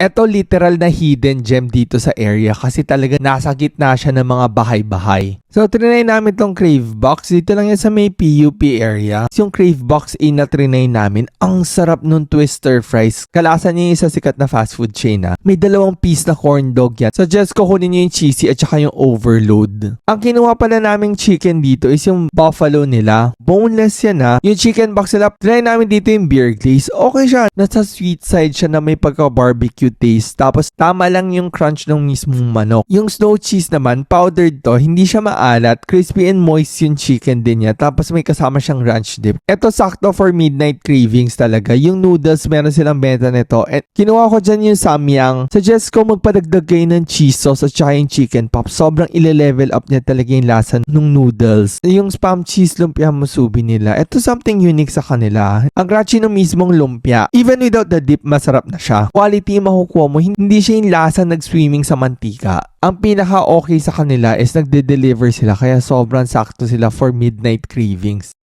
Eto literal na hidden gem dito sa area kasi talaga nasa gitna siya ng mga bahay-bahay. So, trinay namin tong Crave Box. Dito lang yan sa may PUP area. Yung Crave Box A na trinay namin, ang sarap nung twister fries. Kalasan niya yung isa sikat na fast food chain na. May 2 piece na corn dog yan. Suggest ko kunin niyo yung cheesy at saka yung overload. Ang kinuha pala naming chicken dito is yung buffalo nila. Boneless yan ha. Yung chicken box nila, trinay namin dito yung beer glaze. Okay siya. Nasa sweet side siya na may pagka-barbecue taste. Tapos, tama lang yung crunch ng mismong manok. Yung snow cheese naman, powdered to. Hindi siya maalat. Crispy and moist yung chicken din niya. Tapos, may kasama siyang ranch dip. Ito, sakto for midnight cravings talaga. Yung noodles, meron silang benta nito. And kinuha ko dyan yung samyang. Suggest ko magpadagdag kayo ng cheese sauce at saka yung chicken pop. Sobrang ile-level up niya talaga yung lasa ng noodles. Yung spam cheese lumpia musubi nila. Ito something unique sa kanila. Ang crunchy ng mismong lumpia. Even without the dip, masarap na siya. Quality makukuha mo. Hindi siya yung lasa nag-swimming sa mantika. Ang pinaka okay sa kanila is nagde-deliver sila kaya sobrang sakto sila for midnight cravings.